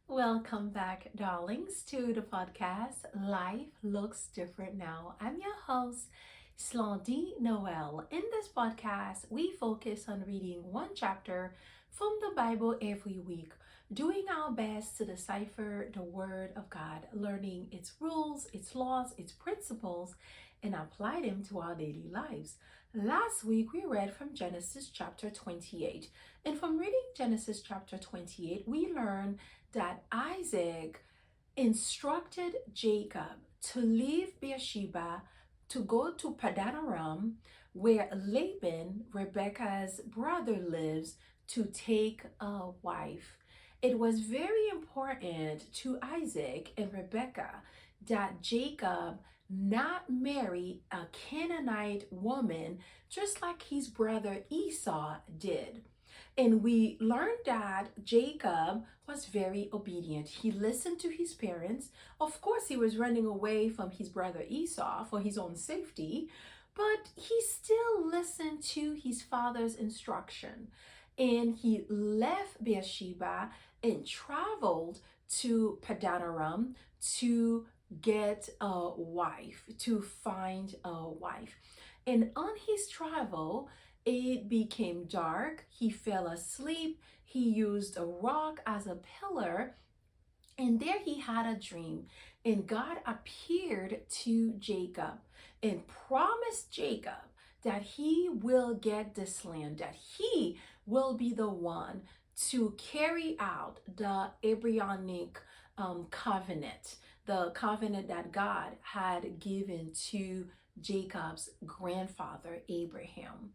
Welcome back, darlings, to the podcast Life Looks Different Now. I'm your host, Slandy Noel. In this podcast, we focus on reading one chapter from the Bible every week, doing our best to decipher the Word of God, learning its rules, its laws, its principles, and apply them to our daily lives. Last week, we read from Genesis chapter 28. And from reading Genesis chapter 28, we learned that Isaac instructed Jacob to leave Beersheba to go to Padan Aram, where Laban, Rebekah's brother, lives, to take a wife. It was very important to Isaac and Rebekah that Jacob not marry a Canaanite woman just like his brother Esau did. And we learned that Jacob was very obedient. He listened to his parents. Of course, he was running away from his brother Esau for his own safety, but he still listened to his father's instruction. And he left Beersheba and traveled to Padan Aram to get a wife, to find a wife. And on his travel, it became dark. He fell asleep. He used a rock as a pillar. And there he had a dream. And God appeared to Jacob and promised Jacob that he will get this land, that he will be the one to carry out the Abrahamic covenant, the covenant that God had given to Jacob's grandfather, Abraham.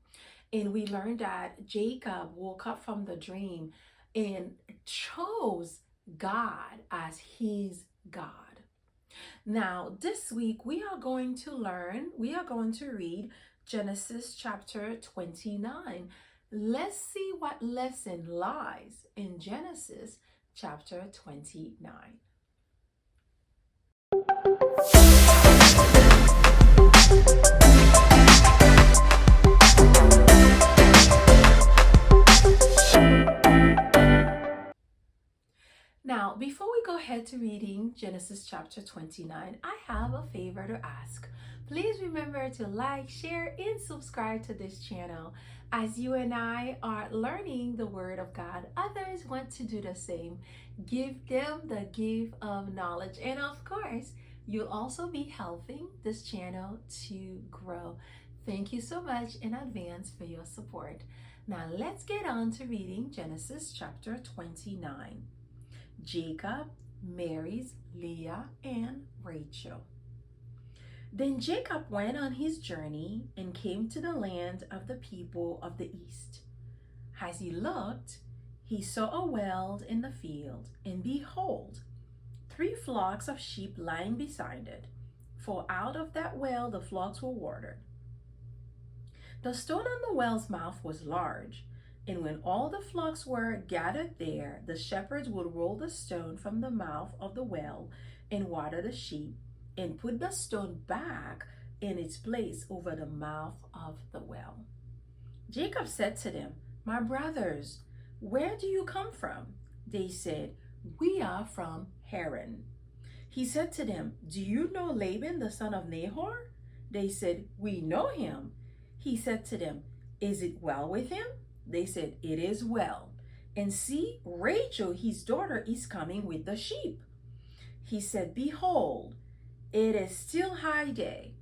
And we learned that Jacob woke up from the dream and chose God as his God. Now, this week we are going to read Genesis chapter 29. Let's see what lesson lies in Genesis chapter 29. Now, before we go ahead to reading Genesis chapter 29, I have a favor to ask. Please remember to like, share, and subscribe to this channel. As you and I are learning the Word of God, others want to do the same. Give them the gift of knowledge. And of course, you'll also be helping this channel to grow. Thank you so much in advance for your support. Now, let's get on to reading Genesis chapter 29. Jacob marries Leah and Rachel. Then Jacob went on his journey and came to the land of the people of the east. As he looked, he saw a well in the field, and behold, 3 flocks of sheep lying beside it, for out of that well the flocks were watered. The stone on the well's mouth was large, and when all the flocks were gathered there, the shepherds would roll the stone from the mouth of the well and water the sheep, and put the stone back in its place over the mouth of the well. Jacob said to them, "My brothers, where do you come from?" They said, "We are from Haran." He said to them, "Do you know Laban, the son of Nahor?" They said, "We know him." He said to them, "Is it well with him?" They said, "It is well. And see, Rachel, his daughter, is coming with the sheep." He said, "Behold, it is still high day.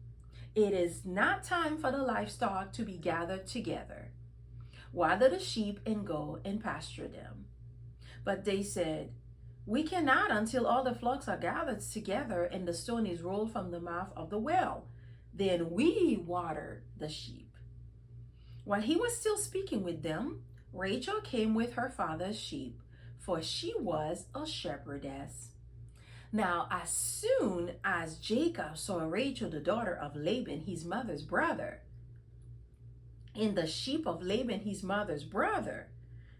It is not time for the livestock to be gathered together. Water the sheep and go and pasture them." But they said, "We cannot until all the flocks are gathered together and the stone is rolled from the mouth of the well. Then we water the sheep." While he was still speaking with them, Rachel came with her father's sheep, for she was a shepherdess. Now, as soon as Jacob saw Rachel, the daughter of Laban, his mother's brother, and the sheep of Laban, his mother's brother,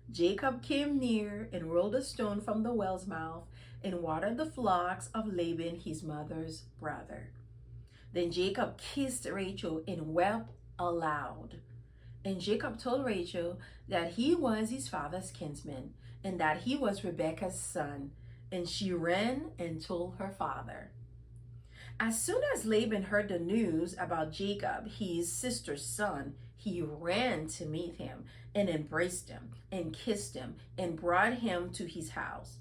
Jacob came near and rolled a stone from the well's mouth and watered the flocks of Laban, his mother's brother. Then Jacob kissed Rachel and wept aloud. And Jacob told Rachel that he was his father's kinsman and that he was Rebekah's son. and she ran and told her father. As soon as Laban heard the news about Jacob, his sister's son, he ran to meet him and embraced him and kissed him and brought him to his house.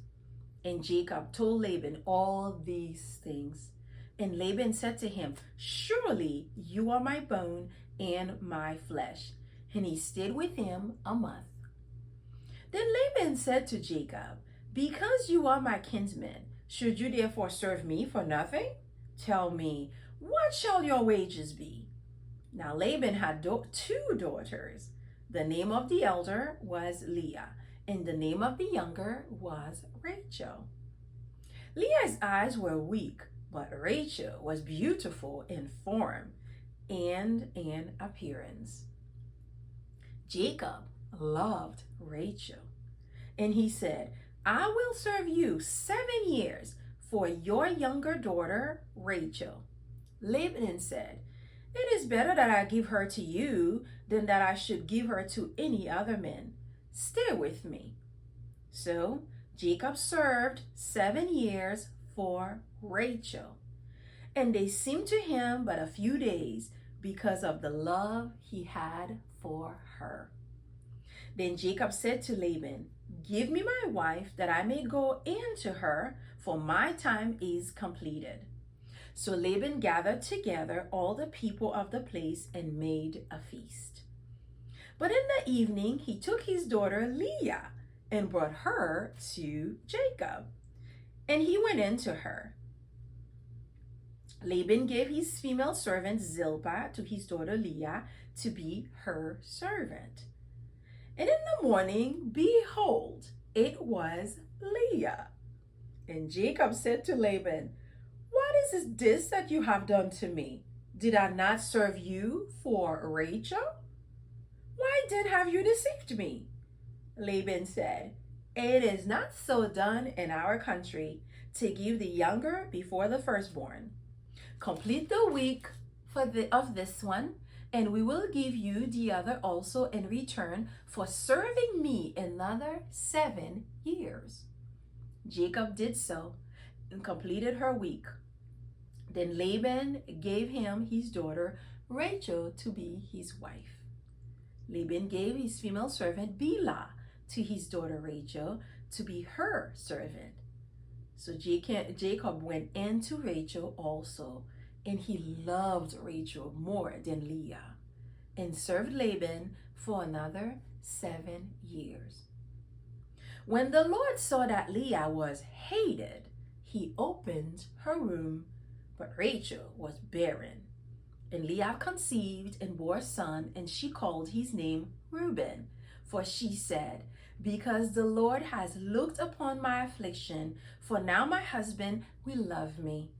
And Jacob told Laban all these things. And Laban said to him, "Surely you are my bone and my flesh." And he stayed with him a month. Then Laban said to Jacob, "Because you are my kinsman, should you therefore serve me for nothing? Tell me, what shall your wages be?" Now Laban had two daughters. The name of the elder was Leah, and the name of the younger was Rachel. Leah's eyes were weak, but Rachel was beautiful in form and in appearance. Jacob loved Rachel, and he said, "I will serve you 7 years for your younger daughter, Rachel." Laban said, "It is better that I give her to you than that I should give her to any other man. Stay with me." So Jacob served 7 years for Rachel, and they seemed to him but a few days because of the love he had for her. Then Jacob said to Laban, "Give me my wife that I may go in to her, for my time is completed." So Laban gathered together all the people of the place and made a feast. But in the evening he took his daughter Leah and brought her to Jacob, and he went in to her. Laban gave his female servant Zilpah to his daughter Leah to be her servant. And in the morning, behold, it was Leah. And Jacob said to Laban, "What is this that you have done to me? Did I not serve you for Rachel? Why then have you deceived me?" Laban said, "It is not so done in our country to give the younger before the firstborn. Complete the week of this one, and we will give you the other also in return for serving me another 7 years." Jacob did so and completed her week. Then Laban gave him his daughter Rachel to be his wife. Laban gave his female servant Bilhah to his daughter Rachel to be her servant. So Jacob went in to Rachel also, and he loved Rachel more than Leah, and served Laban for another 7 years. When the Lord saw that Leah was hated, he opened her womb, but Rachel was barren. And Leah conceived and bore a son, and she called his name Reuben, for she said, "Because the Lord has looked upon my affliction, for now my husband will love me."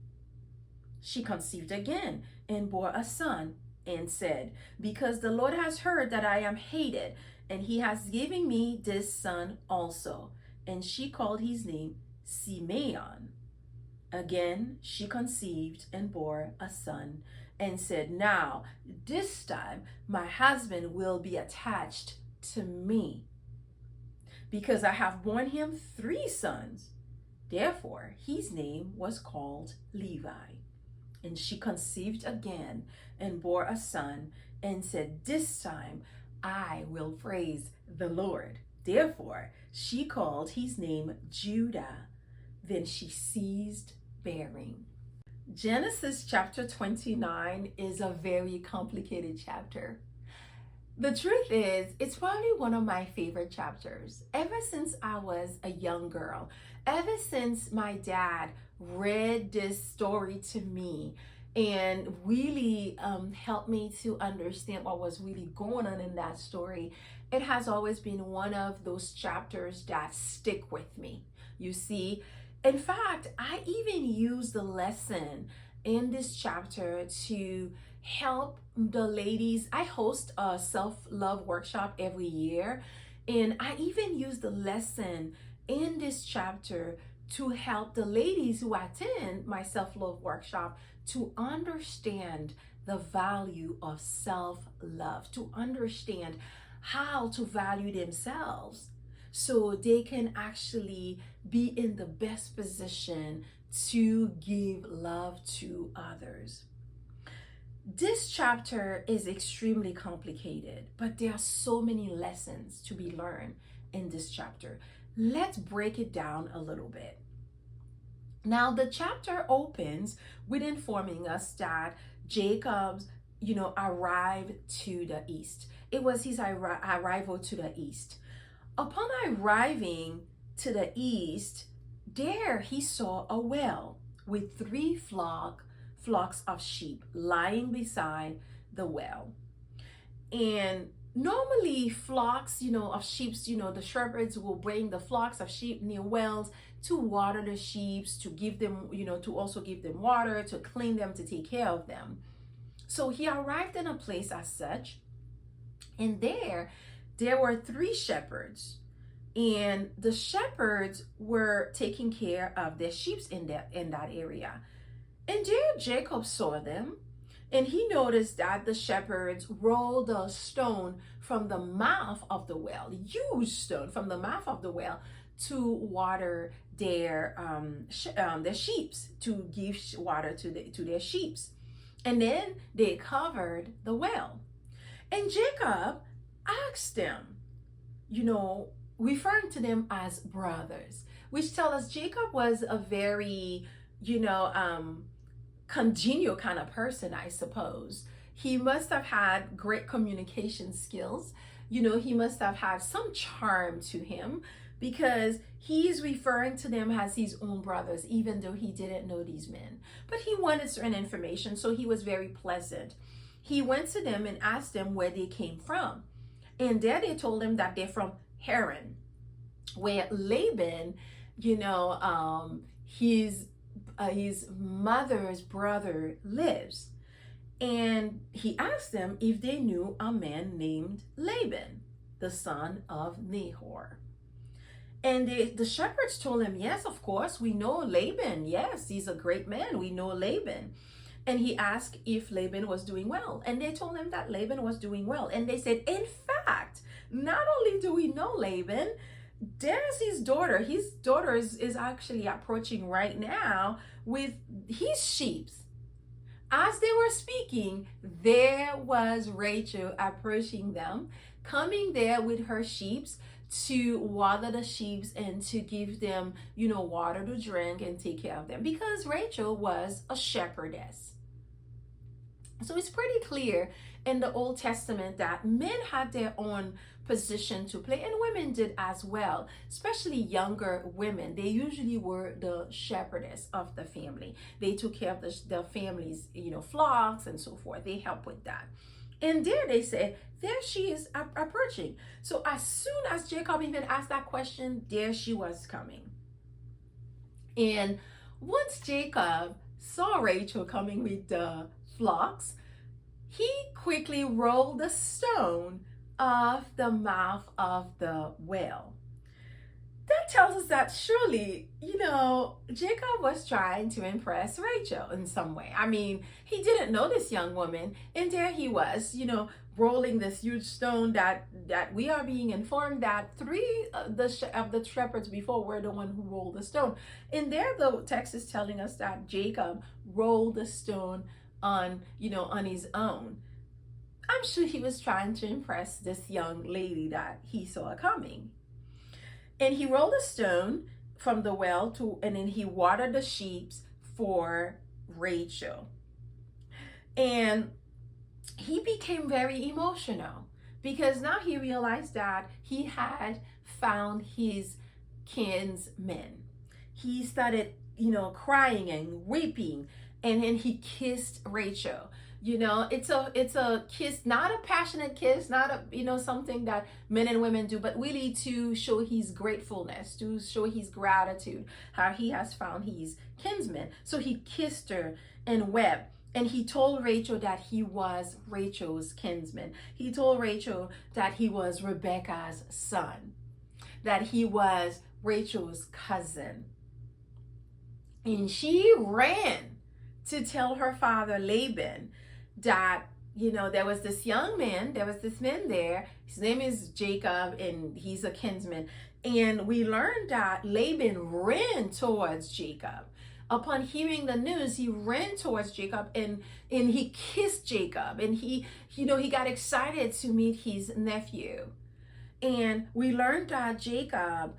She conceived again and bore a son, and said, "Because the Lord has heard that I am hated, and he has given me this son also." And she called his name Simeon. Again she conceived and bore a son, and said, "Now this time my husband will be attached to me, because I have borne him 3 sons." Therefore his name was called Levi. And she conceived again and bore a son, and said, "This time I will praise the Lord." Therefore she called his name Judah. Then she ceased bearing. Genesis chapter 29 is a very complicated chapter. The truth is, it's probably one of my favorite chapters. Ever since I was a young girl, ever since my dad read this story to me and really helped me to understand what was really going on in that story, it has always been one of those chapters that stick with me. You see, in fact, I even use the lesson in this chapter to help the ladies. I host a self-love workshop every year, and I even use the lesson in this chapter to help the ladies who attend my self-love workshop to understand the value of self-love, to understand how to value themselves. so they can actually be in the best position to give love to others. This chapter is extremely complicated, but there are so many lessons to be learned in this chapter. Let's break it down a little bit. Now, the chapter opens with informing us that Jacob's, arrived to the east. It was his arrival to the east. Upon arriving to the east, there he saw a well with three flocks of sheep lying beside the well. And normally flocks, of sheep, the shepherds will bring the flocks of sheep near wells to water the sheep, to give them, to also give them water, to clean them, to take care of them. So he arrived in a place as such, and there were three shepherds, and the shepherds were taking care of their sheep in that area. And there Jacob saw them, and he noticed that the shepherds rolled a stone from the mouth of the well, huge stone from the mouth of the well, to water their sheep, to give water to their sheep. And then they covered the well. And Jacob asked them, referring to them as brothers, which tell us Jacob was a very, congenial kind of person, I suppose. He must have had great communication skills. He must have had some charm to him, because he's referring to them as his own brothers, even though he didn't know these men. But he wanted certain information, so he was very pleasant. He went to them and asked them where they came from. And there they told him that they're from Haran, where Laban, his mother's brother lives. And he asked them if they knew a man named Laban, the son of Nahor. And the shepherds told him, yes, of course, we know Laban. Yes, he's a great man. We know Laban. And he asked if Laban was doing well. And they told him that Laban was doing well. And they said, in fact, not only do we know Laban, there's his daughter. His daughter is actually approaching right now with his sheep. As they were speaking, there was Rachel approaching them, coming there with her sheep to water the sheep and to give them, water to drink and take care of them, because Rachel was a shepherdess. So it's pretty clear in the Old Testament that men had their own position to play, and women did as well, especially younger women. They usually were the shepherdess of the family. They took care of the family's, flocks and so forth. They helped with that. And there they said, there she is approaching. So as soon as Jacob even asked that question, there she was coming. And once Jacob saw Rachel coming with the flocks, he quickly rolled the stone off the mouth of the well. That tells us that surely, Jacob was trying to impress Rachel in some way. I mean, he didn't know this young woman, and there he was, rolling this huge stone that we are being informed that three of the shepherds before were the one who rolled the stone. And there the text is telling us that Jacob rolled the stone on his own. I'm sure he was trying to impress this young lady that he saw coming. And he rolled a stone from the well and then he watered the sheep for Rachel. And he became very emotional, because now he realized that he had found his kinsmen. He started, crying and weeping, and then he kissed Rachel. It's a kiss, not a passionate kiss, not a, something that men and women do, but really to show his gratefulness, to show his gratitude, how he has found his kinsman. So he kissed her and wept. And he told Rachel that he was Rachel's kinsman. He told Rachel that he was Rebekah's son, that he was Rachel's cousin. And she ran to tell her father Laban that, there was this young man, there was this man there. His name is Jacob, and he's a kinsman. And we learned that Laban ran towards Jacob. Upon hearing the news, he ran towards Jacob and he kissed Jacob, and he got excited to meet his nephew. And we learned that Jacob,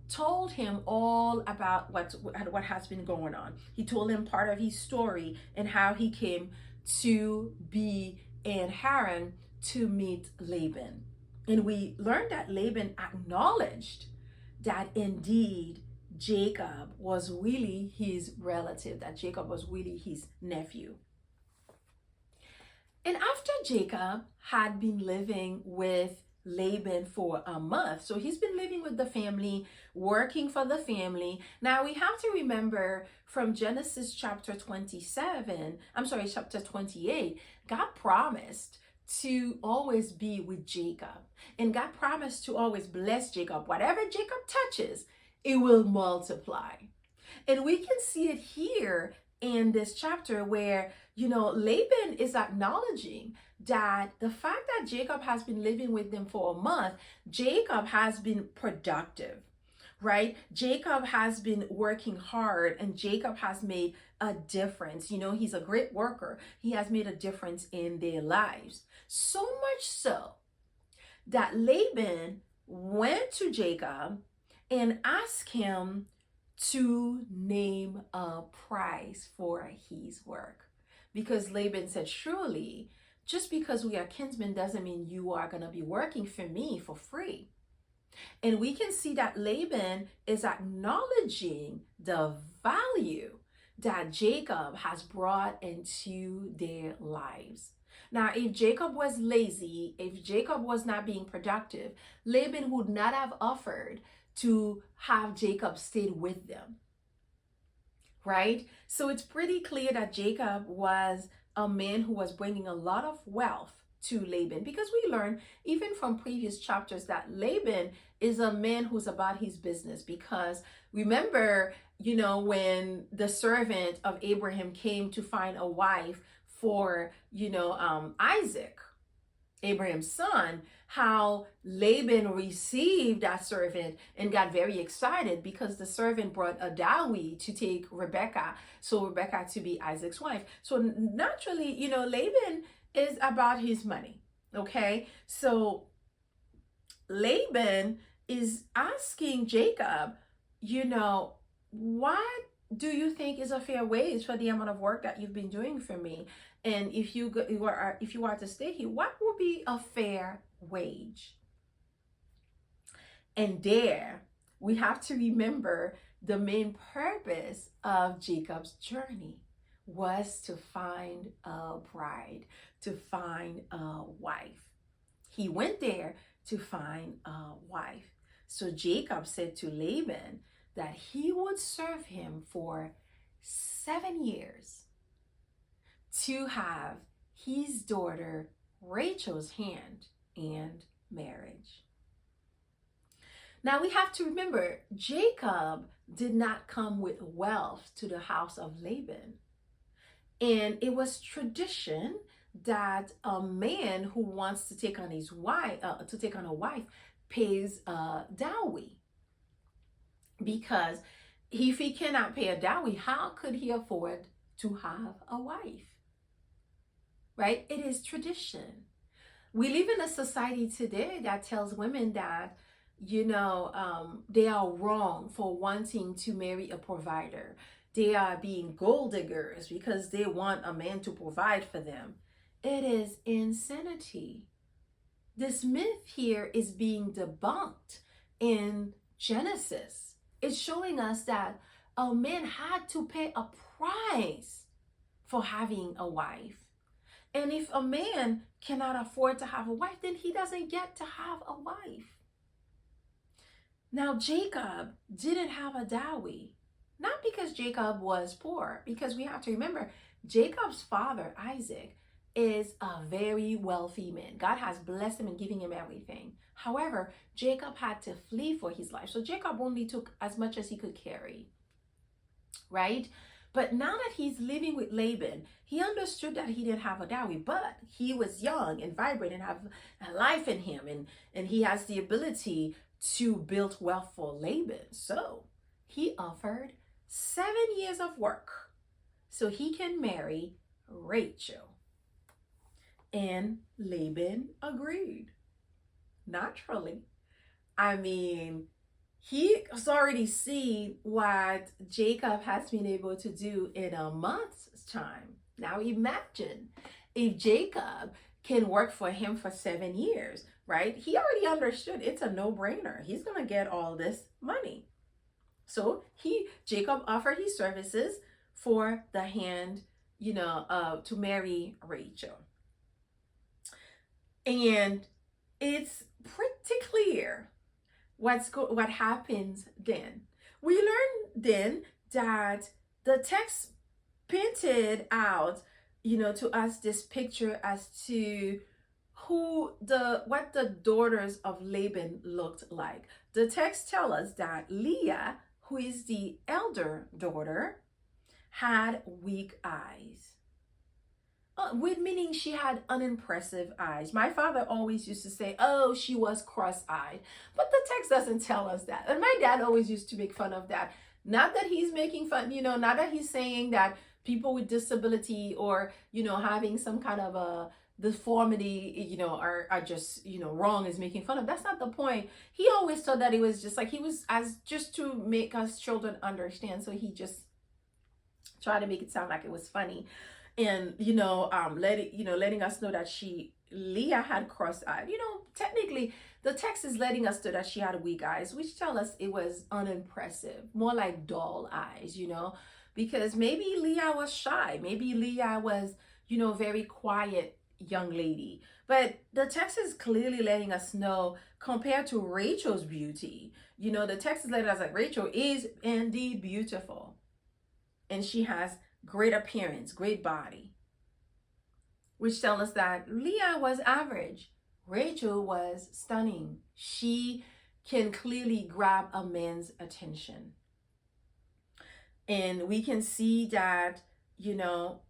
told him all about what has been going on. He told him part of his story and how he came to be in Haran to meet Laban. And we learned that Laban acknowledged that indeed Jacob was really his relative, that Jacob was really his nephew. And after Jacob had been living with Laban for a month, so he's been living with the family, working for the family. Now we have to remember from Genesis chapter 28, God promised to always be with Jacob. And God promised to always bless Jacob. Whatever Jacob touches, it will multiply. And we can see it here in this chapter where, Laban is acknowledging that the fact that Jacob has been living with them for a month, Jacob has been productive, right? Jacob has been working hard, and Jacob has made a difference. He's a great worker. He has made a difference in their lives. So much so that Laban went to Jacob and asked him to name a price for his work. Because Laban said, surely, just because we are kinsmen doesn't mean you are going to be working for me for free. And we can see that Laban is acknowledging the value that Jacob has brought into their lives. Now, if Jacob was lazy, if Jacob was not being productive, Laban would not have offered to have Jacob stay with them, right? So it's pretty clear that Jacob was a man who was bringing a lot of wealth to Laban, because we learn even from previous chapters that Laban is a man who's about his business. Because remember, when the servant of Abraham came to find a wife for, Isaac, Abraham's son, how Laban received that servant and got very excited because the servant brought a dowry to take Rebecca, so Rebecca to be Isaac's wife. So naturally, Laban is about his money, okay? So Laban is asking Jacob, what do you think is a fair wage for the amount of work that you've been doing for me? And if you are to stay here, what would be a fair wage? And there we have to remember the main purpose of Jacob's journey was to find a bride, to find a wife. He went there to find a wife. So Jacob said to Laban that he would serve him for 7 years to have his daughter Rachel's hand in marriage. Now we have to remember, Jacob did not come with wealth to the house of Laban. And it was tradition that a man who wants to take on a wife pays a dowry. Because if he cannot pay a dowry, how could he afford to have a wife? Right? It is tradition. We live in a society today that tells women that, they are wrong for wanting to marry a provider. They are being gold diggers because they want a man to provide for them. It is insanity. This myth here is being debunked in Genesis. It's showing us that a man had to pay a price for having a wife. And if a man cannot afford to have a wife, then he doesn't get to have a wife. Now, Jacob didn't have a dowry, not because Jacob was poor, because we have to remember, Jacob's father, Isaac, is a very wealthy man. God has blessed him and given him everything. However, Jacob had to flee for his life. So Jacob only took as much as he could carry, right? But now that he's living with Laban, he understood that he didn't have a dowry, but he was young and vibrant and have a life in him. And he has the ability to build wealth for Laban. So he offered 7 years of work so he can marry Rachel. And Laban agreed. Naturally. I mean, he's already seen what Jacob has been able to do in a month's time. Now imagine if Jacob can work for him for 7 years, right? He already understood it's a no-brainer. He's going to get all this money. So Jacob offered his services for the hand, to marry Rachel. And it's pretty clear what happens then. We learn then that the text painted out, to us this picture as to what the daughters of Laban looked like. The text tells us that Leah, who is the elder daughter, had weak eyes. With meaning she had unimpressive eyes. My father always used to say, oh, she was cross-eyed. But the text doesn't tell us that. And my dad always used to make fun of that. Not that he's making fun, not that he's saying that people with disability or, having some kind of a deformity, are just, wrong is making fun of. That's not the point. He always thought that it was just like, he was just to make us children understand. So he just tried to make it sound like it was funny. And, letting us know that Leah had cross-eyed. Technically, the text is letting us know that she had weak eyes, which tell us it was unimpressive, more like dull eyes, because maybe Leah was shy. Maybe Leah was, very quiet young lady. But the text is clearly letting us know, compared to Rachel's beauty, the text is letting us like Rachel is indeed beautiful. And she has great appearance, great body, which tells us that Leah was average. Rachel was stunning. She can clearly grab a man's attention. And we can see that,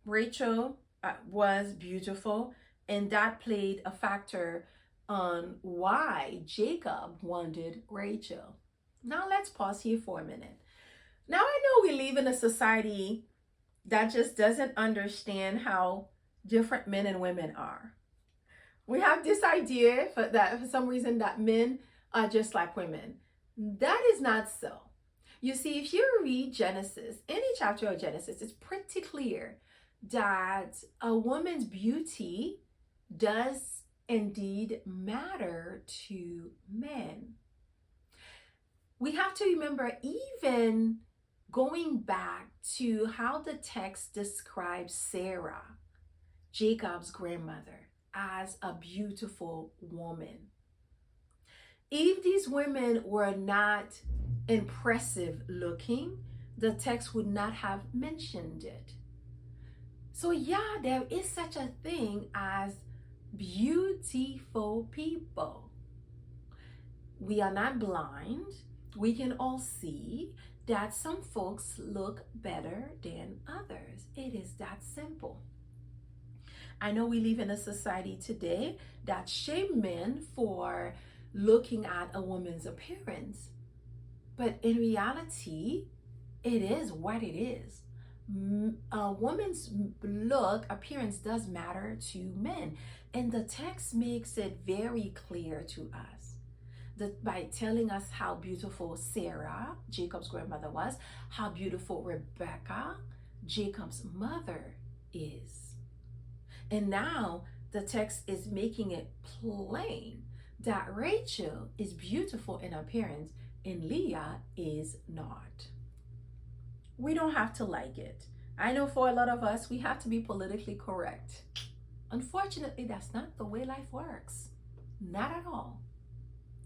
Rachel was beautiful, and that played a factor on why Jacob wanted Rachel. Now let's pause here for a minute. Now I know we live in a society that just doesn't understand how different men and women are. We have this idea for some reason that men are just like women. That is not so. You see, if you read Genesis, any chapter of Genesis, it's pretty clear that a woman's beauty does indeed matter to men. We have to remember, even going back to how the text describes Sarah, Jacob's grandmother, as a beautiful woman. If these women were not impressive looking, the text would not have mentioned it. So yeah, there is such a thing as beautiful people. We are not blind. We can all see that some folks look better than others. It is that simple. I know we live in a society today that shame men for looking at a woman's appearance. But in reality, it is what it is. A woman's appearance does matter to men. And the text makes it very clear to us that by telling us how beautiful Sarah, Jacob's grandmother, was, how beautiful Rebecca, Jacob's mother, is. And now the text is making it plain that Rachel is beautiful in appearance and Leah is not. We don't have to like it. I know for a lot of us, we have to be politically correct. Unfortunately, that's not the way life works. Not at all.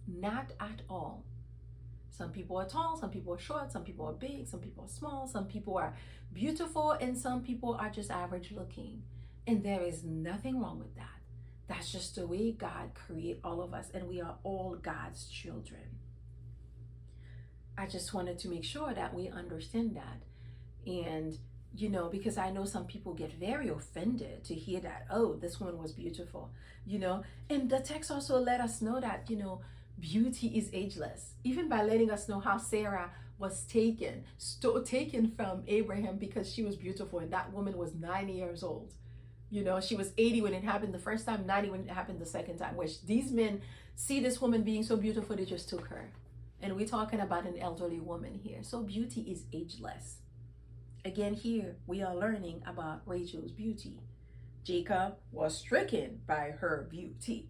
Not at all. Some people are tall, some people are short, some people are big, some people are small, some people are beautiful, and some people are just average looking. And there is nothing wrong with that. That's just the way God created all of us, and we are all God's children. I just wanted to make sure that we understand that. And, because I know some people get very offended to hear that, oh, this one was beautiful, and the text also let us know that, Beauty is ageless. Even by letting us know how Sarah was taken from Abraham because she was beautiful, and that woman was 90 years old. You know, she was 80 when it happened the first time, 90 when it happened the second time, which these men see this woman being so beautiful, they just took her. And we're talking about an elderly woman here. So beauty is ageless. Again, here we are learning about Rachel's beauty. Jacob was stricken by her beauty.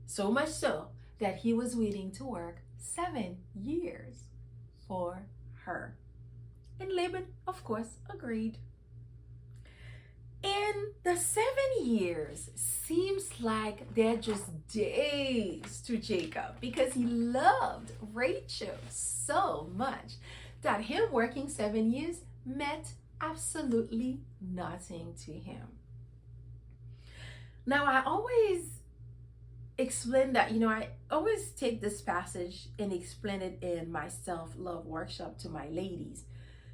So much so that he was willing to work 7 years for her. And Laban, of course, agreed. And the 7 years seems like they're just days to Jacob because he loved Rachel so much that him working 7 years meant absolutely nothing to him. Now, I always explain that, I always take this passage and explain it in my self-love workshop to my ladies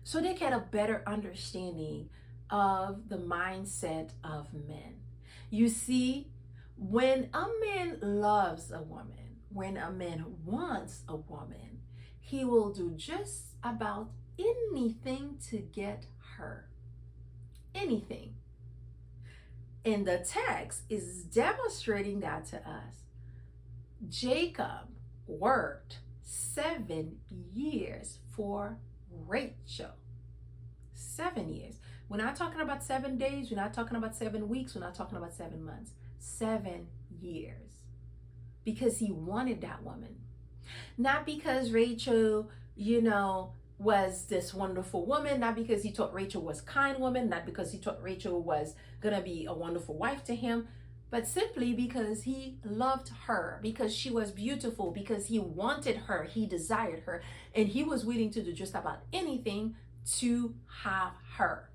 so they get a better understanding of the mindset of men. You see, when a man loves a woman, when a man wants a woman, he will do just about anything to get her. Anything. And the text is demonstrating that to us. Jacob worked 7 years for Rachel. 7 years. We're not talking about 7 days. We're not talking about 7 weeks. We're not talking about 7 months. 7 years. Because he wanted that woman. Not because Rachel, was this wonderful woman. Not because he thought Rachel was a kind woman. Not because he thought Rachel was going to be a wonderful wife to him. But simply because he loved her. Because she was beautiful. Because he wanted her. He desired her. And he was willing to do just about anything to have her.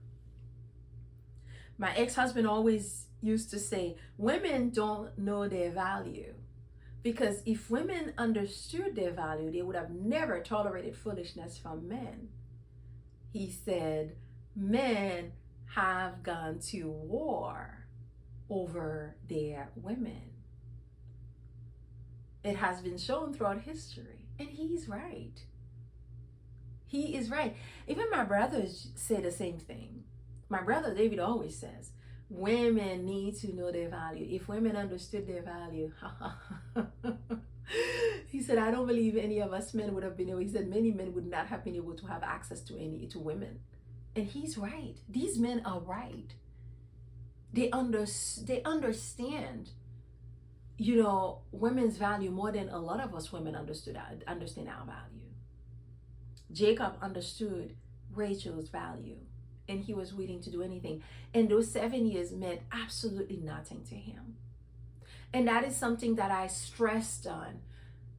My ex-husband always used to say, women don't know their value. Because if women understood their value, they would have never tolerated foolishness from men. He said, men have gone to war over their women. It has been shown throughout history. And he's right. He is right. Even my brothers say the same thing. My brother David always says, women need to know their value. If women understood their value, he said, I don't believe any of us men would have been able, he said, many men would not have been able to have access to women. And he's right. These men are right. They understand, women's value more than a lot of us women understand our value. Jacob understood Rachel's value. And he was willing to do anything. And those 7 years meant absolutely nothing to him. And that is something that I stressed on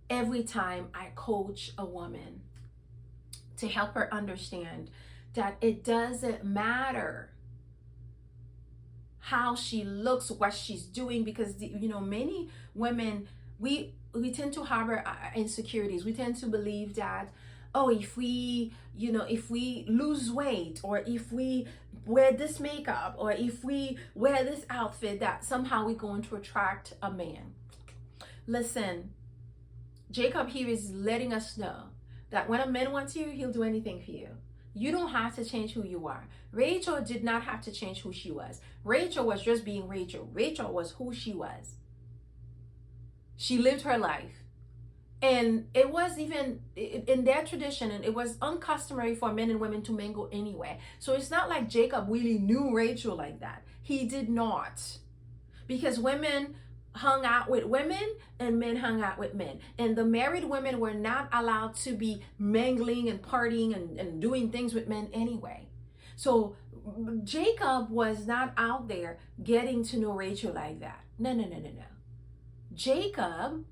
every time I coach a woman, to help her understand that it doesn't matter how she looks, what she's doing, because many women, we tend to harbor insecurities. We tend to believe that, if we lose weight, or if we wear this makeup, or if we wear this outfit, that somehow we're going to attract a man. Listen, Jacob here is letting us know that when a man wants you, he'll do anything for you. You don't have to change who you are. Rachel did not have to change who she was. Rachel was just being Rachel. Rachel was who she was. She lived her life. And it was even in their tradition, and it was uncustomary for men and women to mingle anyway. So it's not like Jacob really knew Rachel like that. He did not. Because women hung out with women and men hung out with men. And the married women were not allowed to be mingling and partying and doing things with men anyway. So Jacob was not out there getting to know Rachel like that. No. Jacob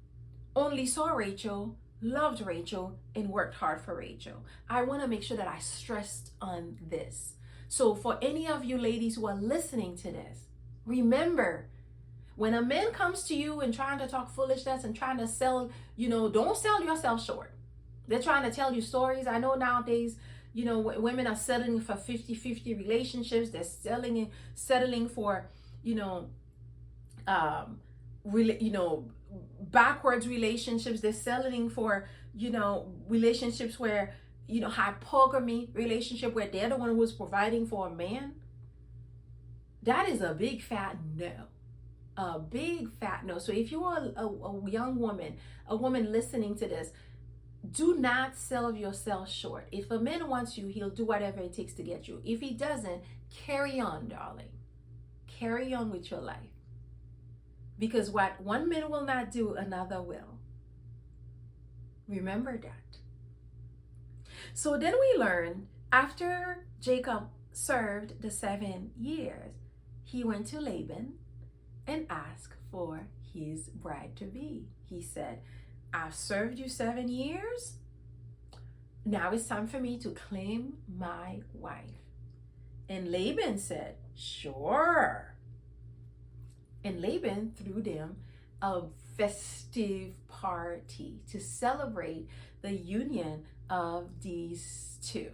only saw Rachel, loved Rachel, and worked hard for Rachel. I want to make sure that I stressed on this. So for any of you ladies who are listening to this, remember, when a man comes to you and trying to talk foolishness and trying to sell, don't sell yourself short. They're trying to tell you stories. I know nowadays, women are settling for 50-50 relationships. They're settling for, backwards relationships. They're settling for, relationships where, hypogamy relationship where they're the one who's providing for a man. That is a big fat no. A big fat no. So if you are a young woman, a woman listening to this, do not sell yourself short. If a man wants you, he'll do whatever it takes to get you. If he doesn't, carry on, darling. Carry on with your life. Because what one man will not do, another will. Remember that. So then we learn, after Jacob served the 7 years, he went to Laban and asked for his bride to be. He said, I've served you 7 years. Now it's time for me to claim my wife. And Laban said, sure. And Laban threw them a festive party to celebrate the union of these two.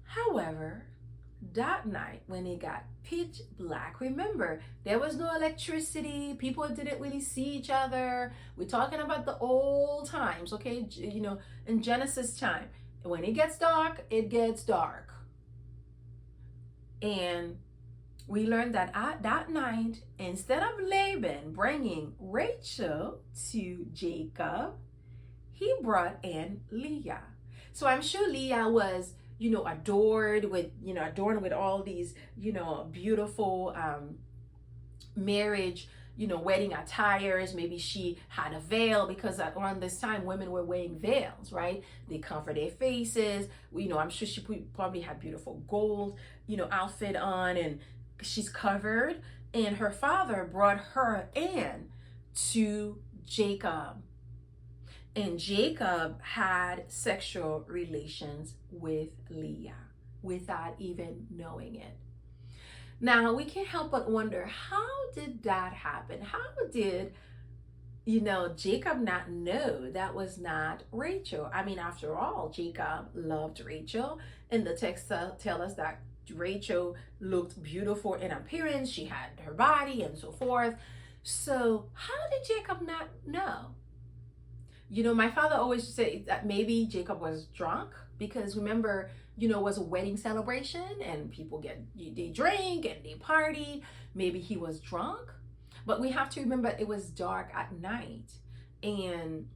However, that night when it got pitch black, remember, there was no electricity. People didn't really see each other. We're talking about the old times, okay? In Genesis time. When it gets dark, it gets dark. And we learned that that night, instead of Laban bringing Rachel to Jacob, he brought in Leah. So I'm sure Leah was, adorned with all these, beautiful marriage, wedding attires. Maybe she had a veil, because around this time women were wearing veils, right? They cover their faces. I'm sure she probably had beautiful gold, outfit on, and she's covered. And her father brought her in to Jacob. And Jacob had sexual relations with Leah without even knowing it. Now, we can't help but wonder, how did that happen? How did, Jacob not know that was not Rachel? I mean, after all, Jacob loved Rachel. And the text tell us that Rachel looked beautiful in appearance. She had her body and so forth. So how did Jacob not know? My father always say that maybe Jacob was drunk, because remember, it was a wedding celebration and people they drink and they party. Maybe he was drunk, but we have to remember it was dark at night, and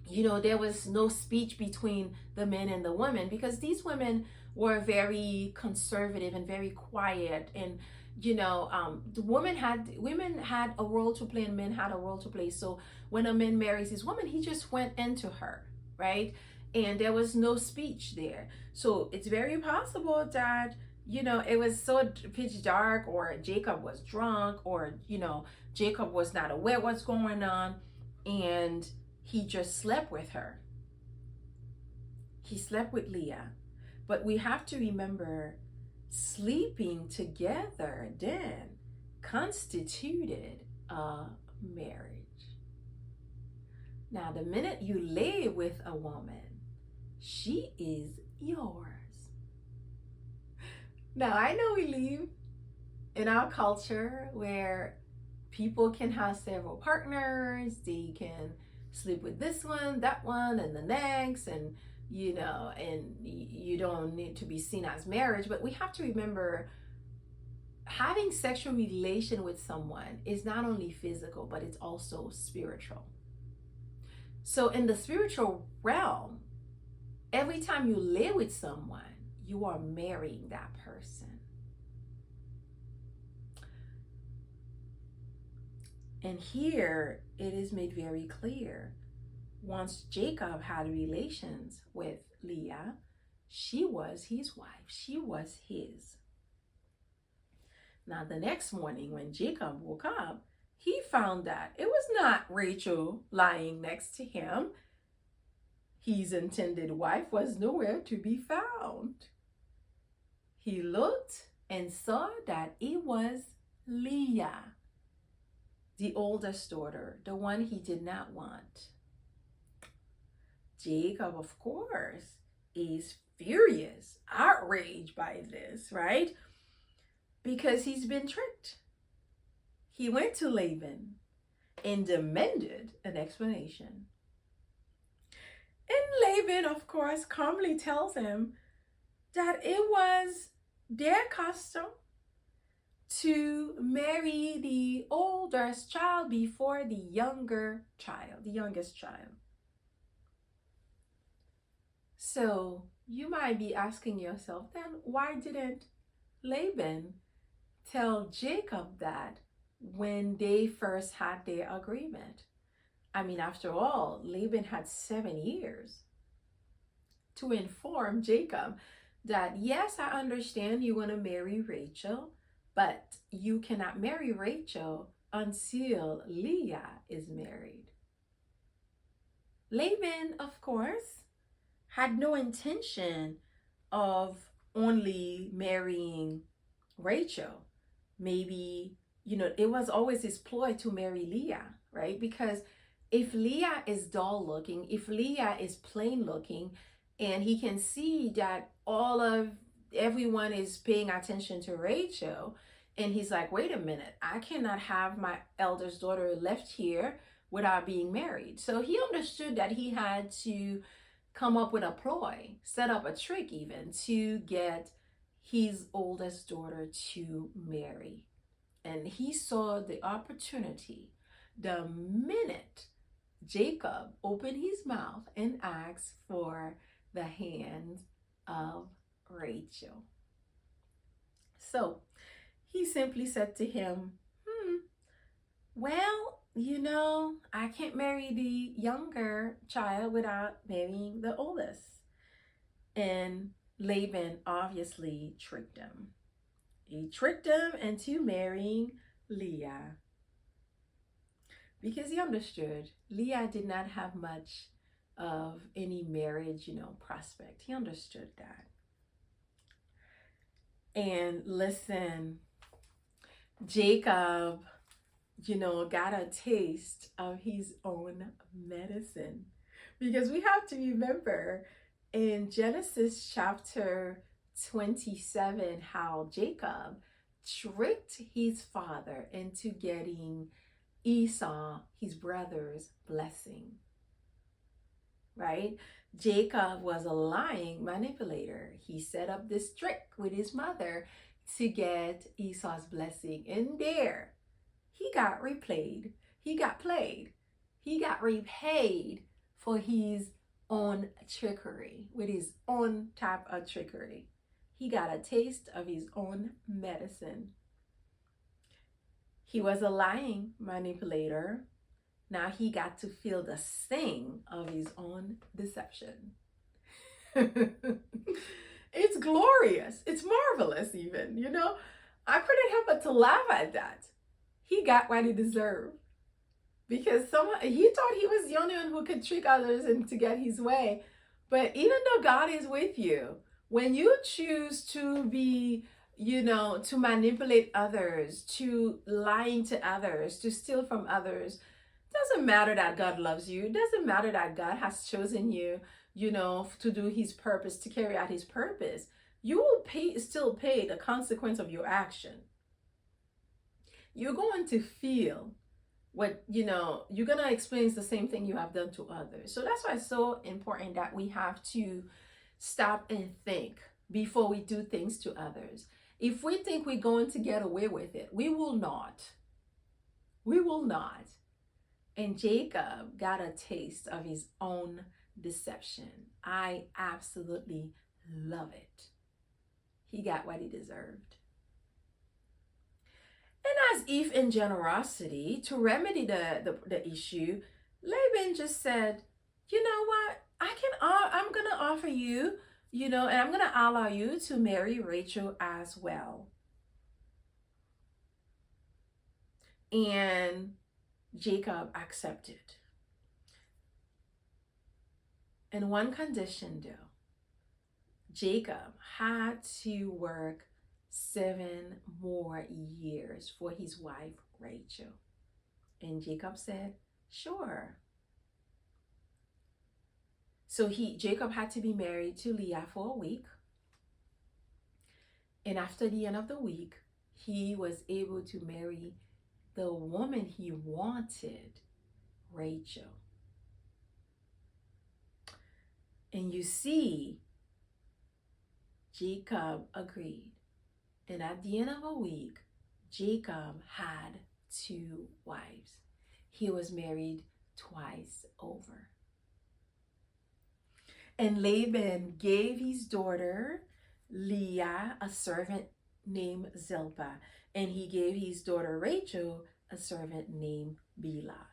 there was no speech between the men and the women, because these women were very conservative and very quiet. And the women had a role to play and men had a role to play. So when a man marries his woman, he just went into her, right? And there was no speech there. So it's very possible that, it was so pitch dark, or Jacob was drunk, or, Jacob was not aware what's going on, and he just slept with her. He slept with Leah. But we have to remember, sleeping together then constituted a marriage. Now, the minute you lay with a woman, she is yours. Now, I know we live in our culture where people can have several partners. They can sleep with this one, that one, and the next, and and you don't need to be seen as marriage. But we have to remember, having sexual relation with someone is not only physical, but it's also spiritual. So in the spiritual realm, every time you lay with someone, you are marrying that person. And here it is made very clear, once Jacob had relations with Leah, she was his wife. She was his. Now, the next morning when Jacob woke up, he found that it was not Rachel lying next to him. His intended wife was nowhere to be found. He looked and saw that it was Leah, the oldest daughter, the one he did not want. Jacob, of course, is furious, outraged by this, right? Because he's been tricked. he went to Laban and demanded an explanation. And Laban, of course, calmly tells him that it was their custom to marry the oldest child before the youngest child. So you might be asking yourself, then why didn't Laban tell Jacob that when they first had their agreement? I mean, after all, Laban had 7 years to inform Jacob that, yes, I understand you want to marry Rachel, but you cannot marry Rachel until Leah is married. Laban, of course, had no intention of only marrying Rachel. Maybe, it was always his ploy to marry Leah, right? Because if Leah is dull looking, if Leah is plain looking, and he can see that everyone is paying attention to Rachel, and he's like, wait a minute, I cannot have my eldest daughter left here without being married. So he understood that he had to come up with a ploy, set up a trick even, to get his oldest daughter to marry. And he saw the opportunity the minute Jacob opened his mouth and asked for the hand of Rachel. So he simply said to him, well, I can't marry the younger child without marrying the oldest. And Laban obviously tricked him. He tricked him into marrying Leah, because he understood Leah did not have much of any marriage, prospect. He understood that. And listen, Jacob, got a taste of his own medicine. Because we have to remember in Genesis chapter 27 how Jacob tricked his father into getting Esau, his brother's blessing. Right? Jacob was a lying manipulator. He set up this trick with his mother to get Esau's blessing. And there, he got replayed. He got played. He got repaid for his own trickery, with his own type of trickery. He got a taste of his own medicine. He was a lying manipulator. Now he got to feel the sting of his own deception. It's glorious. It's marvelous even, I couldn't help but to laugh at that. He got what he deserved. Because he thought he was the only one who could trick others and to get his way. But even though God is with you, when you choose to be, to manipulate others, to lying to others, to steal from others, doesn't matter that God loves you. It doesn't matter that God has chosen you, to do his purpose, to carry out his purpose. You will still pay the consequence of your action. You're going to feel what, you're going to experience the same thing you have done to others. So that's why it's so important that we have to stop and think before we do things to others. If we think we're going to get away with it, we will not. We will not. And Jacob got a taste of his own deception. I absolutely love it. He got what he deserved. And as if in generosity, to remedy the issue, Laban just said, you know what? I'm going to offer you, and I'm going to allow you to marry Rachel as well. And Jacob accepted. And one condition though, Jacob had to work 7 more years for his wife Rachel. And Jacob said, sure. So Jacob had to be married to Leah for a week. And after the end of the week, he was able to marry the woman he wanted, Rachel. And you see, Jacob agreed. And at the end of a week, Jacob had 2 wives. He was married twice over. And Laban gave his daughter Leah a servant named Zilpah, and he gave his daughter Rachel a servant named Bilhah.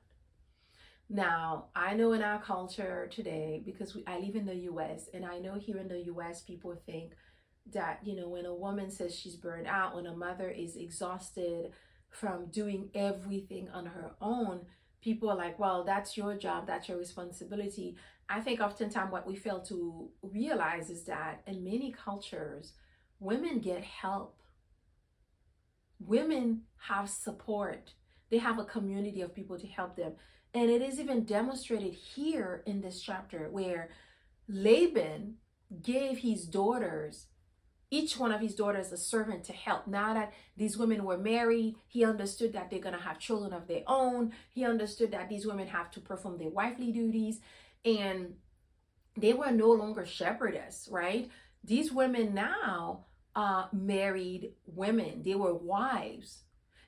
Now, I know in our culture today, because I live in the US, and I know here in the US, people think that, when a woman says she's burned out, when a mother is exhausted from doing everything on her own, people are like, well, that's your job, that's your responsibility. I think oftentimes what we fail to realize is that in many cultures, women get help. Women have support. They have a community of people to help them. And it is even demonstrated here in this chapter where Laban gave his daughters, each one of his daughters, a servant to help. Now that these women were married, he understood that they're going to have children of their own. He understood that these women have to perform their wifely duties. And they were no longer shepherdess, right? These women now are married women. They were wives.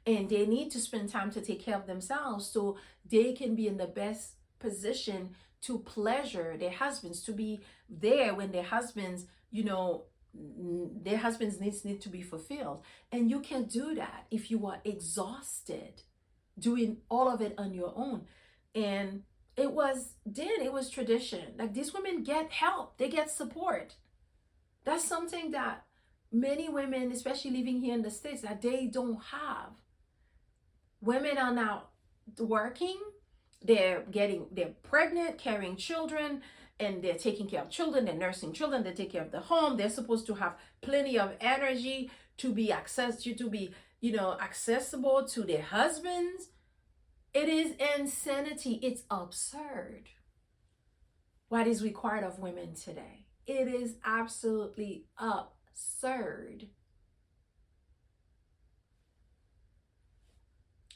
And they need to spend time to take care of themselves so they can be in the best position to pleasure their husbands, to be there when their husbands, their husbands' needs need to be fulfilled. And you can do that if you are exhausted doing all of it on your own. And it was tradition. Like, these women get help, they get support. That's something that many women, especially living here in the States, that they don't have. Women are now working, they're pregnant, carrying children, and they're taking care of children, they're nursing children, they take care of the home. They're supposed to have plenty of energy to be accessible to their husbands. It is insanity. It's absurd what is required of women today. It is absolutely absurd.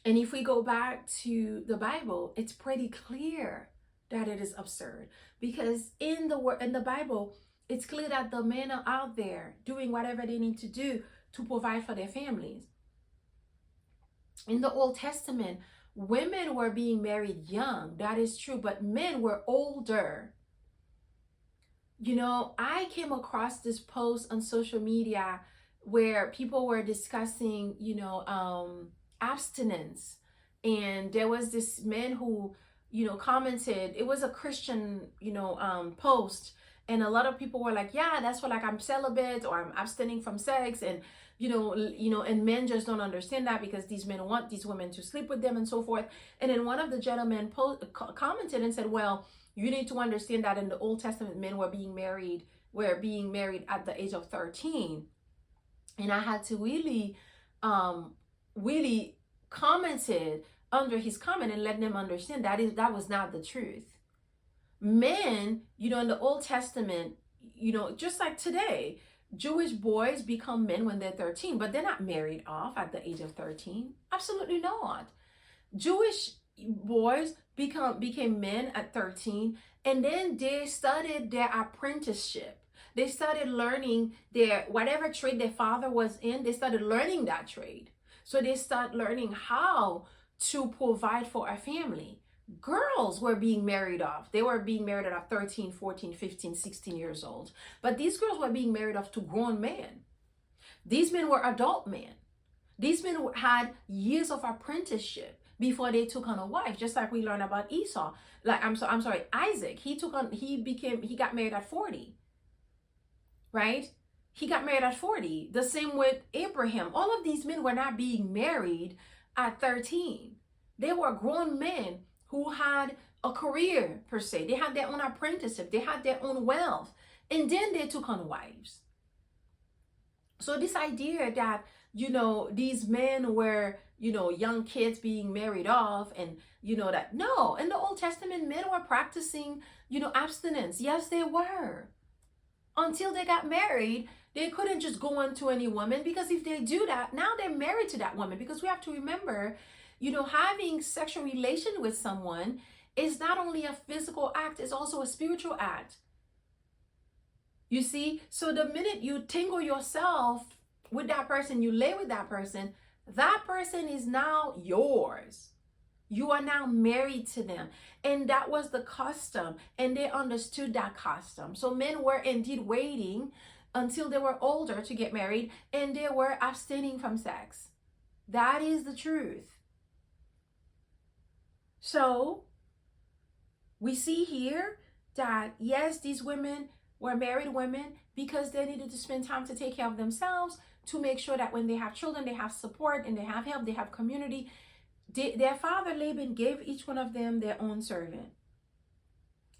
And if we go back to the Bible, it's pretty clear that it is absurd, because in the Bible, it's clear that the men are out there doing whatever they need to do to provide for their families. In the Old Testament, women were being married young, that is true, but men were older. I came across this post on social media where people were discussing, abstinence. And there was this man who, commented. It was a Christian, post. And a lot of people were like, yeah, that's what, like, I'm celibate or I'm abstaining from sex. And, and men just don't understand that because these men want these women to sleep with them and so forth. And then one of the gentlemen commented and said, well, you need to understand that in the Old Testament, men were being married at the age of 13. And I had to really commented under his comment and let them understand that was not the truth. Men, in the Old Testament, just like today, Jewish boys become men when they're 13, but they're not married off at the age of 13. Absolutely not. Jewish boys became men at 13, and then they started their apprenticeship. They started learning whatever trade their father was in, they started learning that trade. So they start learning how to provide for a family. Girls were being married off. They were being married at 13, 14, 15, 16 years old. But these girls were being married off to grown men. These men were adult men. These men had years of apprenticeship before they took on a wife, just like we learned about Esau. Isaac. He got married at 40. Right? He got married at 40. The same with Abraham. All of these men were not being married at 13. They were grown men who had a career, per se. They had their own apprenticeship. They had their own wealth. And then they took on wives. So this idea that, these men were, young kids being married off and, that, no, in the Old Testament, men were practicing, abstinence. Yes, they were. Until they got married, they couldn't just go on to any woman, because if they do that, now they're married to that woman. Because we have to remember having sexual relation with someone is not only a physical act, it's also a spiritual act. You see, so the minute you tingle yourself with that person, you lay with that person is now yours. You are now married to them. And that was the custom. And they understood that custom. So men were indeed waiting until they were older to get married, and they were abstaining from sex. That is the truth. So we see here that, yes, these women were married women because they needed to spend time to take care of themselves, to make sure that when they have children, they have support and they have help, they have community. Their father Laban gave each one of them their own servant.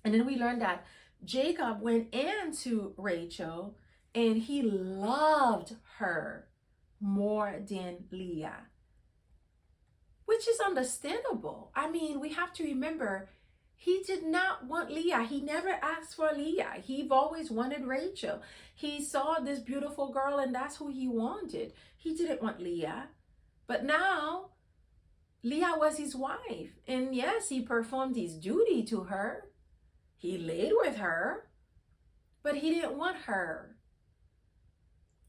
And then we learned that Jacob went into Rachel and he loved her more than Leah, which is understandable. I mean, we have to remember, he did not want Leah. He never asked for Leah. He always wanted Rachel. He saw this beautiful girl and that's who he wanted. He didn't want Leah. But now Leah was his wife. And yes, he performed his duty to her. He laid with her, but he didn't want her,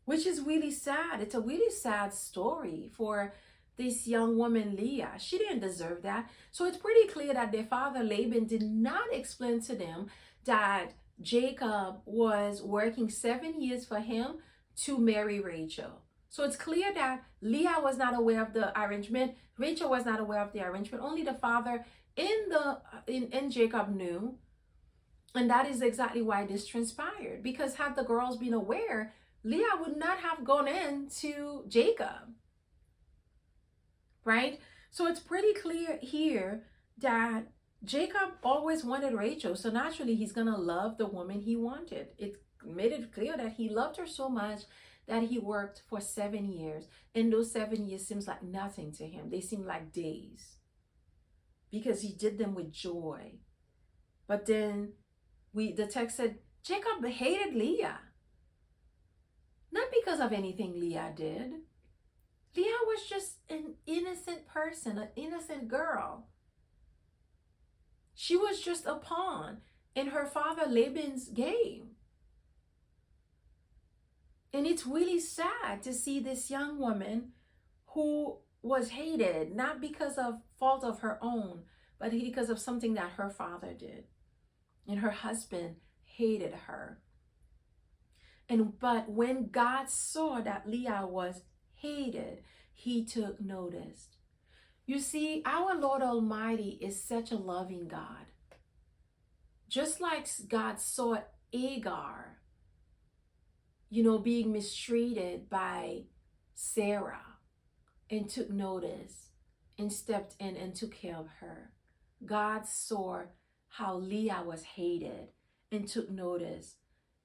which is really sad. It's a really sad story for this young woman, Leah. She didn't deserve that. So it's pretty clear that their father, Laban, did not explain to them that Jacob was working 7 years for him to marry Rachel. So it's clear that Leah was not aware of the arrangement. Rachel was not aware of the arrangement. Only the father in Jacob knew. And that is exactly why this transpired. Because had the girls been aware, Leah would not have gone into Jacob. Right? So it's pretty clear here that Jacob always wanted Rachel. So naturally, he's going to love the woman he wanted. It made it clear that he loved her so much that he worked for 7 years. And those 7 years seems like nothing to him. They seem like days. Because he did them with joy. But then the text said, Jacob hated Leah. Not because of anything Leah did. Leah was just an innocent person, an innocent girl. She was just a pawn in her father Laban's game. And it's really sad to see this young woman who was hated, not because of fault of her own, but because of something that her father did. And her husband hated her. But when God saw that Leah was hated, he took notice. You see, our Lord Almighty is such a loving God. Just like God saw Hagar, being mistreated by Sarah, and took notice and stepped in and took care of her. God saw how Leah was hated and took notice,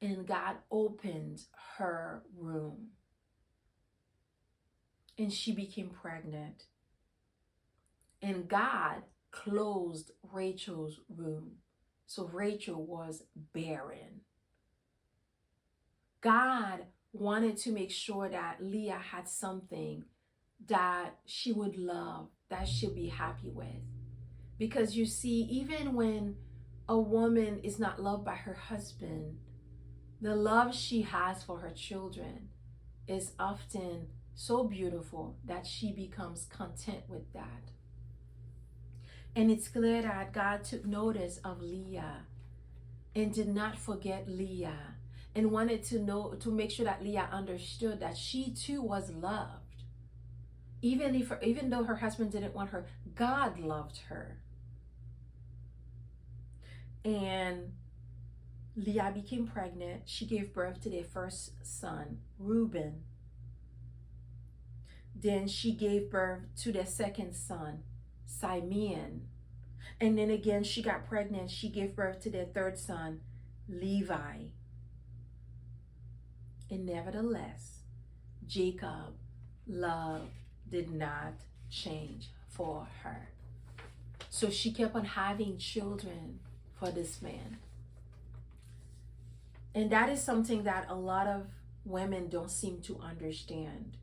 and God opened her room. And she became pregnant. And God closed Rachel's room. So Rachel was barren. God wanted to make sure that Leah had something that she would love, that she'll be happy with. Because you see, even when a woman is not loved by her husband, the love she has for her children is often so beautiful that she becomes content with that. And it's clear that God took notice of Leah and did not forget Leah, and wanted to make sure that Leah understood that she too was loved. Even though her husband didn't want her, God loved her. And Leah became pregnant. She gave birth to their first son, Reuben. Then she gave birth to their second son, Simeon. And then again, she got pregnant. She gave birth to their third son, Levi. And nevertheless, Jacob's love did not change for her. So she kept on having children for this man. And that is something that a lot of women don't seem to understand.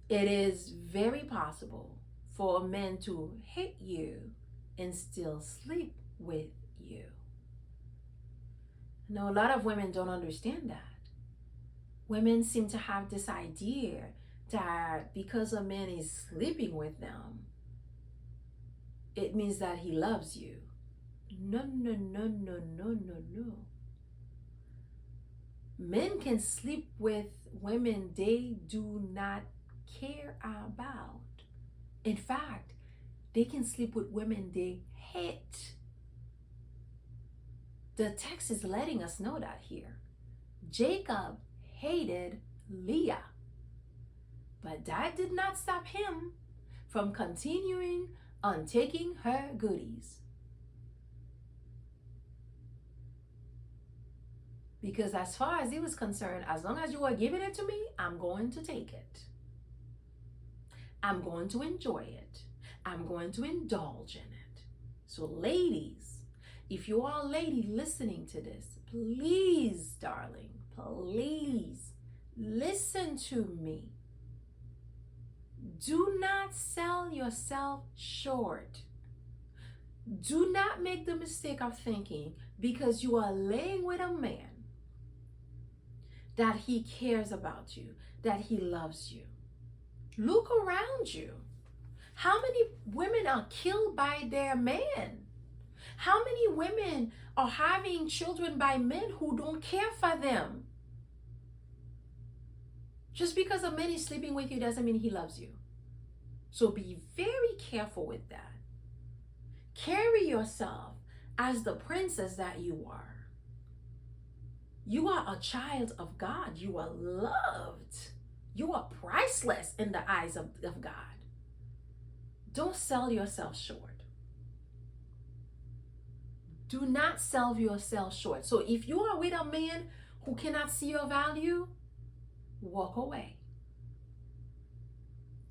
It is very possible for a man to hate you and still sleep with you. Now, a lot of women don't understand that. Women seem to have this idea that because a man is sleeping with them, it means that he loves you. No, no, no, no, no, no, no. Men can sleep with women they do not care about. In fact, they can sleep with women they hate. The text is letting us know that here. Jacob hated Leah, but that did not stop him from continuing on taking her goodies. Because as far as he was concerned, as long as you are giving it to me, I'm going to take it. I'm going to enjoy it. I'm going to indulge in it. So ladies, if you are a lady listening to this, please, darling, please listen to me. Do not sell yourself short. Do not make the mistake of thinking because you are laying with a man that he cares about you, that he loves you. Look around you. How many women are killed by their men? How many women are having children by men who don't care for them? Just because a man is sleeping with you doesn't mean he loves you. So be very careful with that. Carry yourself as the princess that you are. You are a child of God. You are loved. You are priceless in the eyes of God. Don't sell yourself short. Do not sell yourself short. So if you are with a man who cannot see your value, walk away.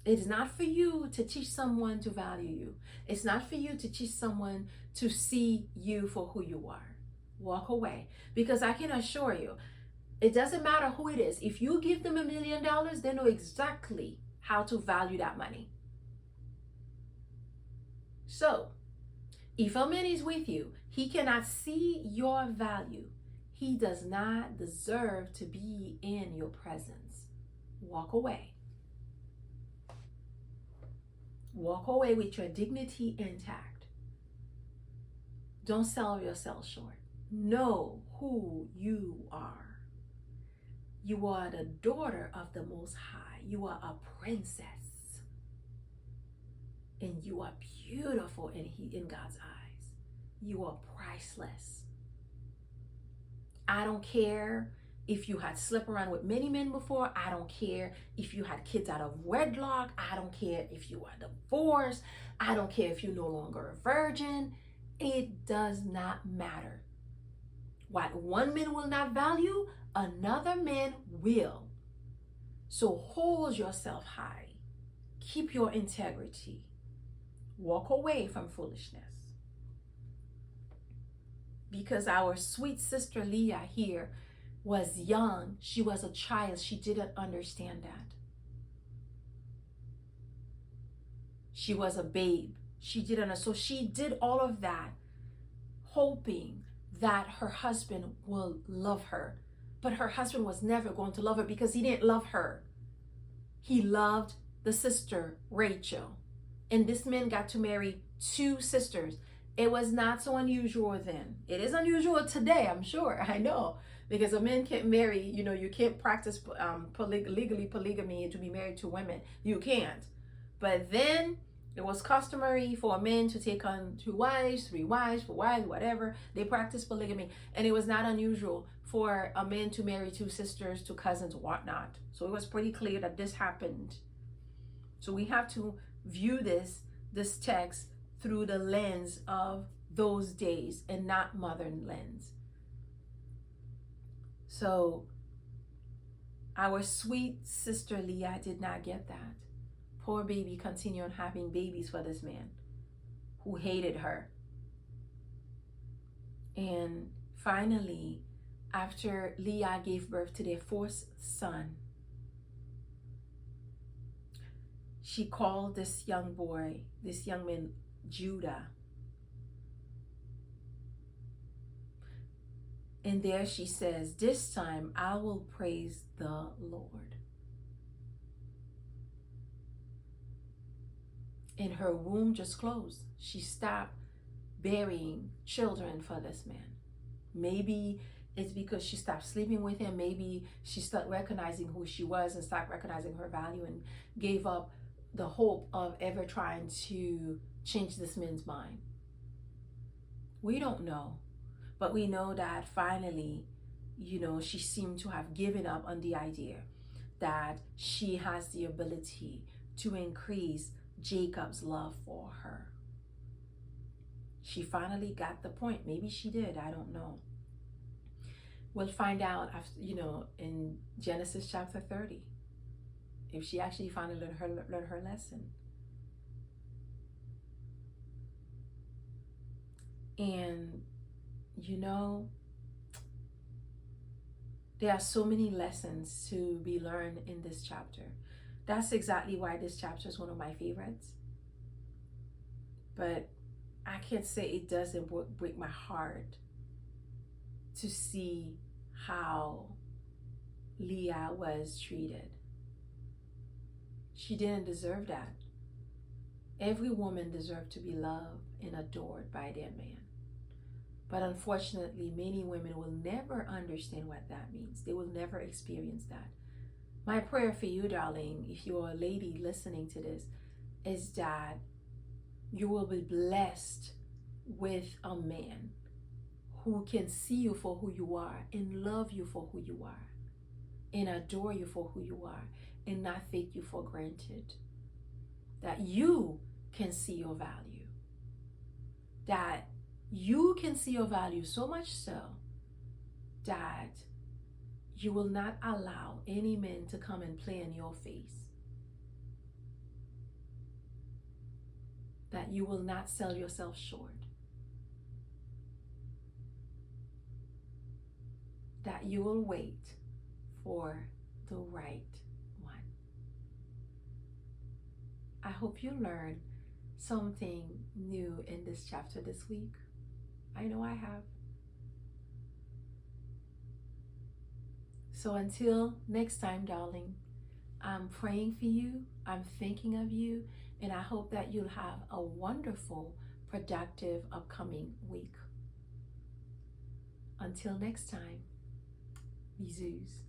It is not for you to teach someone to value you. It's not for you to teach someone to see you for who you are. Walk away. Because I can assure you, it doesn't matter who it is. If you give them $1 million, they know exactly how to value that money. So, if a man is with you, he cannot see your value. He does not deserve to be in your presence. Walk away. Walk away with your dignity intact. Don't sell yourself short. Know who you are. You are the daughter of the Most High. You are a princess. And you are beautiful in God's eyes. You are priceless. I don't care if you had slept around with many men before. I don't care if you had kids out of wedlock. I don't care if you are divorced. I don't care if you're no longer a virgin. It does not matter. What one man will not value, another man will. So hold yourself high. Keep your integrity. Walk away from foolishness. Because our sweet sister Leah here was young. She was a child. She didn't understand that. She was a babe. She didn't. So she did all of that, hoping that her husband will love her. But her husband was never going to love her because he didn't love her. He loved the sister, Rachel. And this man got to marry 2 sisters. It was not so unusual then. It is unusual today, I'm sure. I know. Because a man can't marry, you can't practice legally polygamy to be married to women. You can't. But then it was customary for a man to take on 2 wives, 3 wives, 4 wives, whatever. They practiced polygamy. And it was not unusual for a man to marry 2 sisters, 2 cousins, whatnot. So it was pretty clear that this happened. So we have to view this text through the lens of those days and not modern lens. So our sweet sister Leah did not get that. Poor baby continued on having babies for this man who hated her. And finally, after Leah gave birth to their 4th son, she called this young boy, this young man, Judah. And there she says, this time I will praise the Lord. And her womb just closed. She stopped bearing children for this man. Maybe it's because she stopped sleeping with him. Maybe she stopped recognizing who she was and stopped recognizing her value and gave up the hope of ever trying to change this man's mind. We don't know. But we know that finally, she seemed to have given up on the idea that she has the ability to increase Jacob's love for her. She finally got the point. Maybe she did. I don't know. We'll find out, in Genesis chapter 30, if she actually finally learned her lesson. And there are so many lessons to be learned in this chapter. That's exactly why this chapter is one of my favorites. But I can't say it doesn't break my heart to see how Leah was treated. She didn't deserve that. Every woman deserved to be loved and adored by their man. But unfortunately, many women will never understand what that means. They will never experience that. My prayer for you, darling, if you're a lady listening to this, is that you will be blessed with a man who can see you for who you are and love you for who you are and adore you for who you are and not take you for granted. That you can see your value. That you can see your value so much so that you will not allow any man to come and play in your face. That you will not sell yourself short. That you will wait for the right one. I hope you learned something new in this chapter this week. I know I have. So until next time, darling, I'm praying for you. I'm thinking of you. And I hope that you'll have a wonderful, productive, upcoming week. Until next time, bisous.